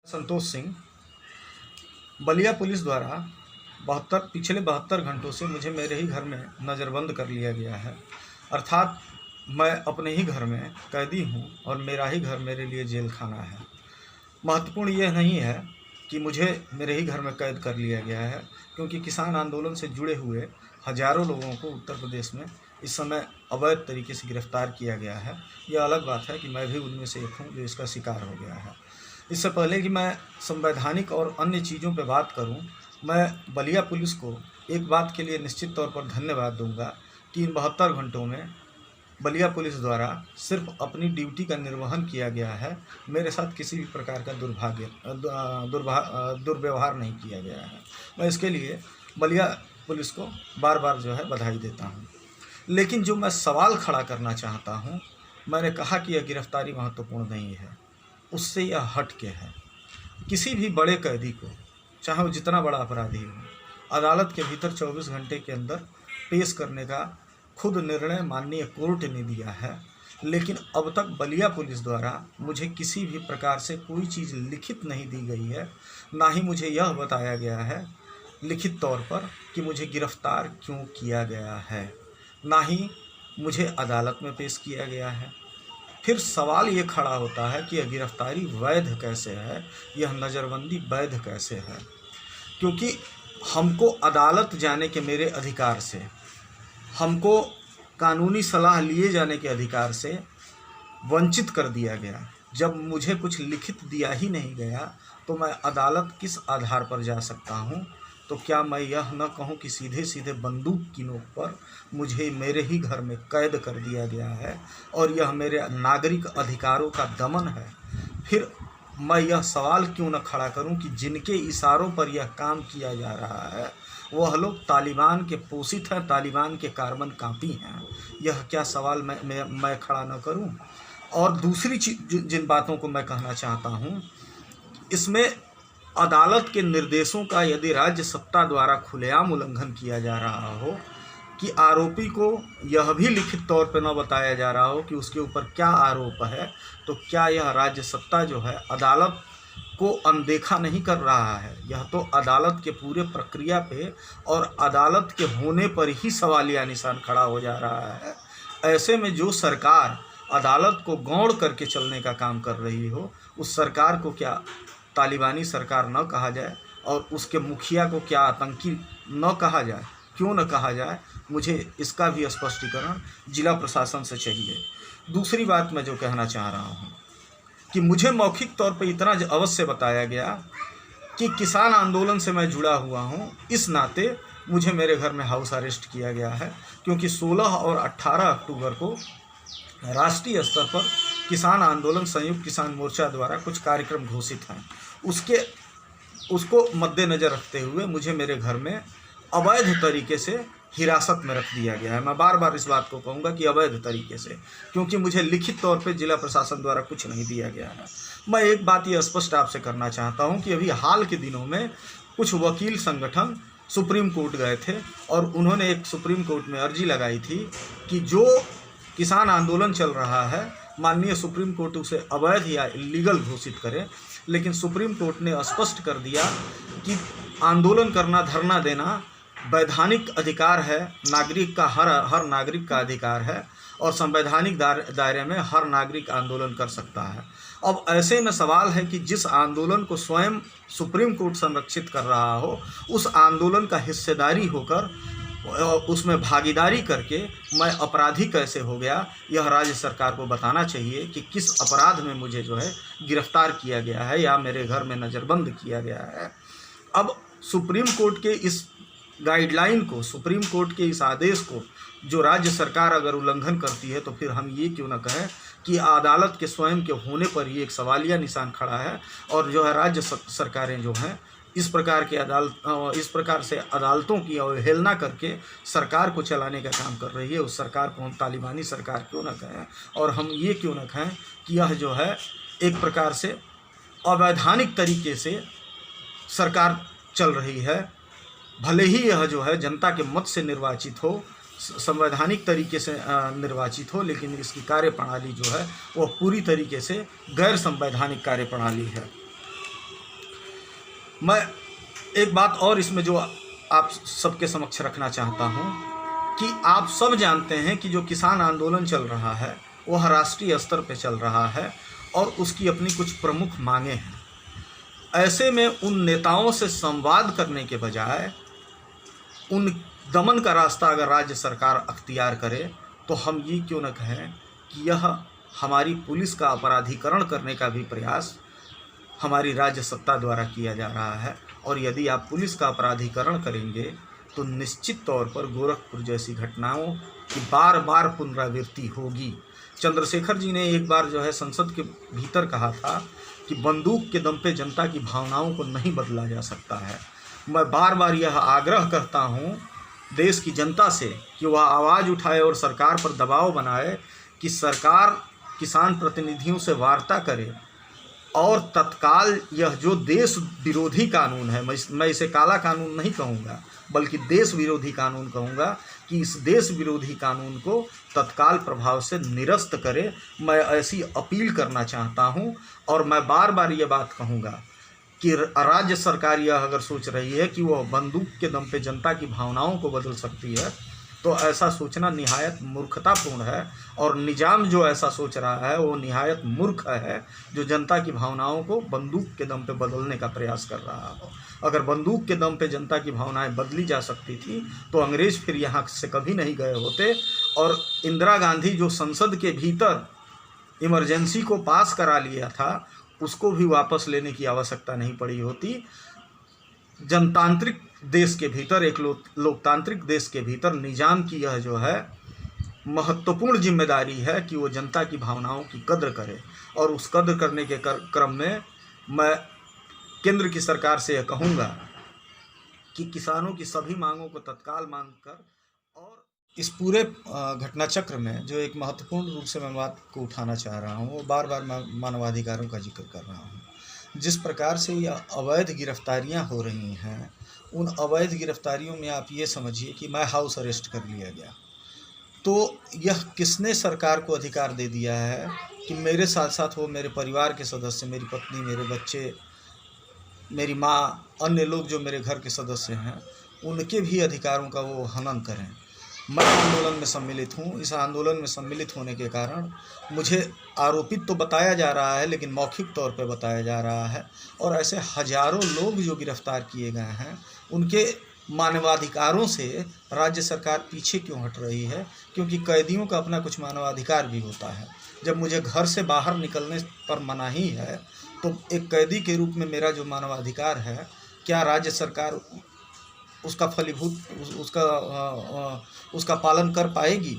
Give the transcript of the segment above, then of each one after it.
Santosh Singh. Ballia police द्वारा पिछले 72 घंटों से मुझे मेरे ही घर में नज़रबंद कर लिया गया है। अर्थात मैं अपने ही घर में कैदी हूँ और मेरा ही घर मेरे लिए जेल खाना है। महत्वपूर्ण यह नहीं है कि मुझे मेरे ही घर में कैद कर लिया गया है, क्योंकि किसान आंदोलन से जुड़े हुए हजारों लोगों को उत्तर प्रदेश में इस समय अवैध तरीके से गिरफ्तार किया गया है। यह अलग बात है कि मैं भी उनमें से एक हूँ जो इसका शिकार हो गया है। इससे पहले कि मैं संवैधानिक और अन्य चीज़ों पर बात करूं, मैं बलिया पुलिस को एक बात के लिए निश्चित तौर पर धन्यवाद दूंगा कि इन 72 घंटों में बलिया पुलिस द्वारा सिर्फ अपनी ड्यूटी का निर्वहन किया गया है। मेरे साथ किसी भी प्रकार का दुर्व्यवहार नहीं किया गया है। मैं इसके लिए बलिया पुलिस को बार बार बधाई देता हूं। लेकिन जो मैं सवाल खड़ा करना चाहता हूं, मैंने कहा कि यह गिरफ्तारी महत्वपूर्ण नहीं है, उससे यह हट के है। किसी भी बड़े कैदी को, चाहे वो जितना बड़ा अपराधी हो, अदालत के भीतर 24 घंटे के अंदर पेश करने का खुद निर्णय माननीय कोर्ट ने दिया है। लेकिन अब तक बलिया पुलिस द्वारा मुझे किसी भी प्रकार से कोई चीज़ लिखित नहीं दी गई है। ना ही मुझे यह बताया गया है लिखित तौर पर कि मुझे गिरफ्तार क्यों किया गया है, ना ही मुझे अदालत में पेश किया गया है। फिर सवाल ये खड़ा होता है कि यह गिरफ्तारी वैध कैसे है, यह नज़रबंदी वैध कैसे है, क्योंकि हमको अदालत जाने के मेरे अधिकार से, हमको कानूनी सलाह लिए जाने के अधिकार से वंचित कर दिया गया। जब मुझे कुछ लिखित दिया ही नहीं गया तो मैं अदालत किस आधार पर जा सकता हूँ? तो क्या मैं यह न कहूँ कि सीधे सीधे बंदूक की नोक पर मुझे मेरे ही घर में कैद कर दिया गया है और यह मेरे नागरिक अधिकारों का दमन है? फिर मैं यह सवाल क्यों न खड़ा करूं कि जिनके इशारों पर यह काम किया जा रहा है वह लोग तालिबान के पोषित हैं, तालिबान के कार्बन कापी हैं। यह क्या सवाल मैं खड़ा न करूं? और दूसरी चीज जिन बातों को मैं कहना चाहता हूं, इसमें अदालत के निर्देशों का यदि राज्य सत्ता द्वारा खुलेआम उल्लंघन किया जा रहा हो, कि आरोपी को यह भी लिखित तौर पर न बताया जा रहा हो कि उसके ऊपर क्या आरोप है, तो क्या यह राज्य सत्ता अदालत को अनदेखा नहीं कर रहा है? यह तो अदालत के पूरे प्रक्रिया पे और अदालत के होने पर ही सवालिया निशान खड़ा हो जा रहा है। ऐसे में जो सरकार अदालत को गौड़ करके चलने का काम कर रही हो, उस सरकार को क्या तालिबानी सरकार न कहा जाए और उसके मुखिया को क्या आतंकी न कहा जाए? क्यों न कहा जाए? मुझे इसका भी स्पष्टीकरण जिला प्रशासन से चाहिए। दूसरी बात मैं जो कहना चाह रहा हूँ कि मुझे मौखिक तौर पर इतना अवश्य बताया गया कि किसान आंदोलन से मैं जुड़ा हुआ हूँ, इस नाते मुझे मेरे घर में हाउस अरेस्ट किया गया है, क्योंकि 16 और 18 अक्टूबर को राष्ट्रीय स्तर पर किसान आंदोलन संयुक्त किसान मोर्चा द्वारा कुछ कार्यक्रम घोषित हैं। उसको मद्देनज़र रखते हुए मुझे मेरे घर में अवैध तरीके से हिरासत में रख दिया गया है। मैं बार बार इस बात को कहूँगा कि अवैध तरीके से, क्योंकि मुझे लिखित तौर पे जिला प्रशासन द्वारा कुछ नहीं दिया गया है। मैं एक बात ये स्पष्ट आपसे करना चाहता हूँ कि अभी हाल के दिनों में कुछ वकील संगठन सुप्रीम कोर्ट गए थे और उन्होंने एक सुप्रीम कोर्ट में अर्जी लगाई थी कि जो किसान आंदोलन चल रहा है, माननीय सुप्रीम कोर्ट उसे अवैध या इलीगल घोषित करे। लेकिन सुप्रीम कोर्ट ने स्पष्ट कर दिया कि आंदोलन करना, धरना देना वैधानिक अधिकार है, नागरिक का हर नागरिक का अधिकार है और संवैधानिक दायरे में हर नागरिक आंदोलन कर सकता है। अब ऐसे में सवाल है कि जिस आंदोलन को स्वयं सुप्रीम कोर्ट संरक्षित कर रहा हो, उस आंदोलन का हिस्सेदारी होकर उसमें भागीदारी करके मैं अपराधी कैसे हो गया, यह राज्य सरकार को बताना चाहिए कि किस अपराध में मुझे गिरफ्तार किया गया है या मेरे घर में नज़रबंद किया गया है। अब सुप्रीम कोर्ट के इस गाइडलाइन को, सुप्रीम कोर्ट के इस आदेश को जो राज्य सरकार अगर उल्लंघन करती है, तो फिर हम ये क्यों न कहें कि अदालत के स्वयं के होने पर ही एक सवालिया निशान खड़ा है और राज्य सरकारें इस प्रकार से अदालतों की अवहेलना करके सरकार को चलाने का काम कर रही है। उस सरकार को हम तालिबानी सरकार क्यों न कहें, और हम ये क्यों न कहें कि यह एक प्रकार से अवैधानिक तरीके से सरकार चल रही है। भले ही यह जनता के मत से निर्वाचित हो, संवैधानिक तरीके से निर्वाचित हो, लेकिन इसकी कार्यप्रणाली वह पूरी तरीके से गैर संवैधानिक कार्यप्रणाली है। मैं एक बात और इसमें जो आप सबके समक्ष रखना चाहता हूँ कि आप सब जानते हैं कि जो किसान आंदोलन चल रहा है वह राष्ट्रीय स्तर पर चल रहा है और उसकी अपनी कुछ प्रमुख मांगें हैं। ऐसे में उन नेताओं से संवाद करने के बजाय उन दमन का रास्ता अगर राज्य सरकार अख्तियार करे तो हम ये क्यों न कहें कि यह हमारी पुलिस का अपराधीकरण करने का भी प्रयास हमारी राज्य सत्ता द्वारा किया जा रहा है। और यदि आप पुलिस का अपराधीकरण करेंगे तो निश्चित तौर पर गोरखपुर जैसी घटनाओं की बार बार पुनरावृत्ति होगी। चंद्रशेखर जी ने एक बार जो है संसद के भीतर कहा था कि बंदूक के दम पे जनता की भावनाओं को नहीं बदला जा सकता है। मैं बार बार यह आग्रह करता हूँ देश की जनता से कि वह आवाज़ उठाए और सरकार पर दबाव बनाए कि सरकार किसान प्रतिनिधियों से वार्ता करे और तत्काल यह जो देश विरोधी कानून है, मैं इसे काला कानून नहीं कहूँगा बल्कि देश विरोधी कानून कहूँगा, कि इस देश विरोधी कानून को तत्काल प्रभाव से निरस्त करे। मैं ऐसी अपील करना चाहता हूँ और मैं बार बार ये बात कहूँगा कि राज्य सरकार यह अगर सोच रही है कि वह बंदूक के दम पे जनता की भावनाओं को बदल सकती है तो ऐसा सोचना निहायत मूर्खतापूर्ण है। और निजाम जो ऐसा सोच रहा है वो निहायत मूर्ख है जो जनता की भावनाओं को बंदूक के दम पे बदलने का प्रयास कर रहा हो। अगर बंदूक के दम पे जनता की भावनाएं बदली जा सकती थी तो अंग्रेज़ फिर यहाँ से कभी नहीं गए होते और इंदिरा गांधी जो संसद के भीतर इमरजेंसी को पास करा लिया था उसको भी वापस लेने की आवश्यकता नहीं पड़ी होती। जनतांत्रिक देश के भीतर, एक लोकतांत्रिक देश के भीतर निजाम की यह जो है महत्वपूर्ण जिम्मेदारी है कि वो जनता की भावनाओं की कद्र करे। और उस कद्र करने के क्रम में मैं केंद्र की सरकार से यह कहूँगा कि किसानों की सभी मांगों को तत्काल मानकर और इस पूरे घटना चक्र में जो एक महत्वपूर्ण रूप से मैं बात को उठाना चाह रहा हूँ वो बार बार मैं मानवाधिकारों का जिक्र कर रहा हूँ। जिस प्रकार से ये अवैध गिरफ्तारियां हो रही हैं उन अवैध गिरफ्तारियों में आप ये समझिए कि मैं हाउस अरेस्ट कर लिया गया तो यह किसने सरकार को अधिकार दे दिया है कि मेरे साथ साथ वो मेरे परिवार के सदस्य, मेरी पत्नी, मेरे बच्चे, मेरी माँ, अन्य लोग जो मेरे घर के सदस्य हैं उनके भी अधिकारों का वो हनन करें। मैं आंदोलन में सम्मिलित हूँ। इस आंदोलन में सम्मिलित होने के कारण मुझे आरोपित तो बताया जा रहा है लेकिन मौखिक तौर पर बताया जा रहा है और ऐसे हजारों लोग जो गिरफ्तार किए गए हैं उनके मानवाधिकारों से राज्य सरकार पीछे क्यों हट रही है? क्योंकि कैदियों का अपना कुछ मानवाधिकार भी होता है। जब मुझे घर से बाहर निकलने पर मनाही है तो एक कैदी के रूप में मेरा जो मानवाधिकार है क्या राज्य सरकार उसका फलीभूत उसका पालन कर पाएगी?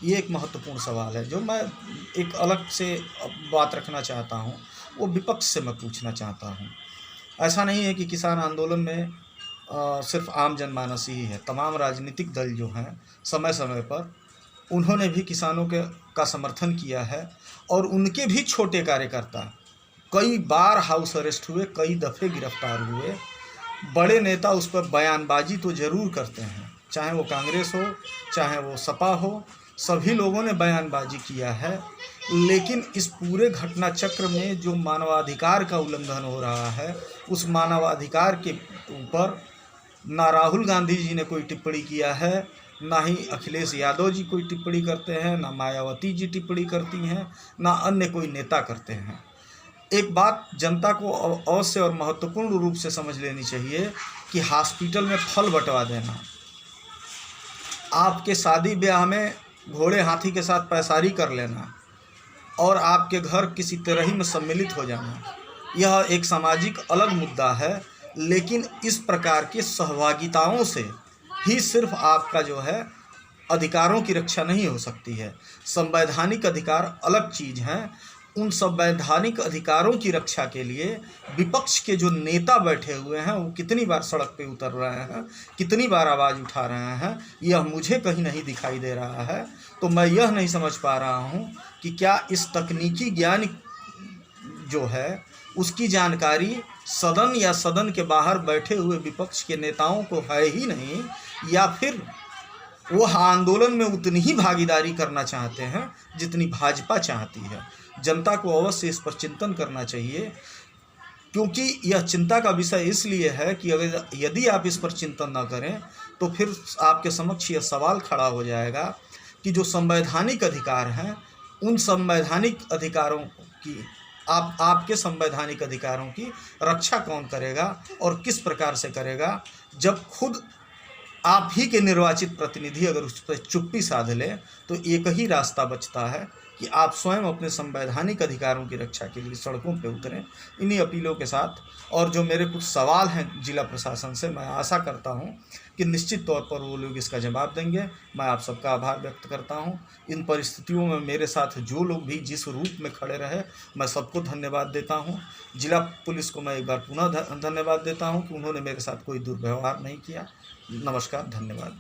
ये एक महत्वपूर्ण सवाल है जो मैं एक अलग से बात रखना चाहता हूँ, वो विपक्ष से मैं पूछना चाहता हूँ। ऐसा नहीं है कि किसान आंदोलन में सिर्फ आम जनमानस ही है। तमाम राजनीतिक दल जो हैं समय समय पर उन्होंने भी किसानों का समर्थन किया है और उनके भी छोटे कार्यकर्ता कई बार हाउस अरेस्ट हुए, कई दफ़े गिरफ्तार हुए। बड़े नेता उस पर बयानबाजी तो ज़रूर करते हैं, चाहे वो कांग्रेस हो चाहे वो सपा हो, सभी लोगों ने बयानबाजी किया है। लेकिन इस पूरे घटना चक्र में जो मानवाधिकार का उल्लंघन हो रहा है उस मानवाधिकार के ऊपर ना राहुल गांधी जी ने कोई टिप्पणी किया है, ना ही अखिलेश यादव जी कोई टिप्पणी करते हैं, ना मायावती जी टिप्पणी करती हैं, ना अन्य कोई नेता करते हैं। एक बात जनता को अवश्य और महत्वपूर्ण रूप से समझ लेनी चाहिए कि हॉस्पिटल में फल बंटवा देना, आपके शादी ब्याह में घोड़े हाथी के साथ पैसारी कर लेना और आपके घर किसी तरह में सम्मिलित हो जाना, यह एक सामाजिक अलग मुद्दा है। लेकिन इस प्रकार की सहभागिताओं से ही सिर्फ आपका जो है अधिकारों की रक्षा नहीं हो सकती है। संवैधानिक अधिकार अलग चीज़ हैं। उन संवैधानिक अधिकारों की रक्षा के लिए विपक्ष के जो नेता बैठे हुए हैं वो कितनी बार सड़क पे उतर रहे हैं, कितनी बार आवाज़ उठा रहे हैं, यह मुझे कहीं नहीं दिखाई दे रहा है। तो मैं यह नहीं समझ पा रहा हूँ कि क्या इस तकनीकी ज्ञान जो है उसकी जानकारी सदन या सदन के बाहर बैठे हुए विपक्ष के नेताओं को है ही नहीं, या फिर वह आंदोलन में उतनी ही भागीदारी करना चाहते हैं जितनी भाजपा चाहती है। जनता को अवश्य इस पर चिंतन करना चाहिए। क्योंकि यह चिंता का विषय इसलिए है कि अगर यदि आप इस पर चिंतन न करें तो फिर आपके समक्ष यह सवाल खड़ा हो जाएगा कि जो संवैधानिक अधिकार हैं, उन संवैधानिक अधिकारों की आपके संवैधानिक अधिकारों की रक्षा कौन करेगा और किस प्रकार से करेगा, जब खुद आप ही के निर्वाचित प्रतिनिधि अगर उस पर चुप्पी साध ले तो एक ही रास्ता बचता है कि आप स्वयं अपने संवैधानिक अधिकारों की रक्षा के लिए सड़कों पर उतरें। इन्हीं अपीलों के साथ और जो मेरे कुछ सवाल हैं जिला प्रशासन से, मैं आशा करता हूं कि निश्चित तौर पर वो लोग इसका जवाब देंगे। मैं आप सबका आभार व्यक्त करता हूं। इन परिस्थितियों में मेरे साथ जो लोग भी जिस रूप में खड़े रहे, मैं सबको धन्यवाद देता हूं। जिला पुलिस को मैं एक बार पुनः धन्यवाद देता हूं कि उन्होंने मेरे साथ कोई दुर्व्यवहार नहीं किया। नमस्कार, धन्यवाद।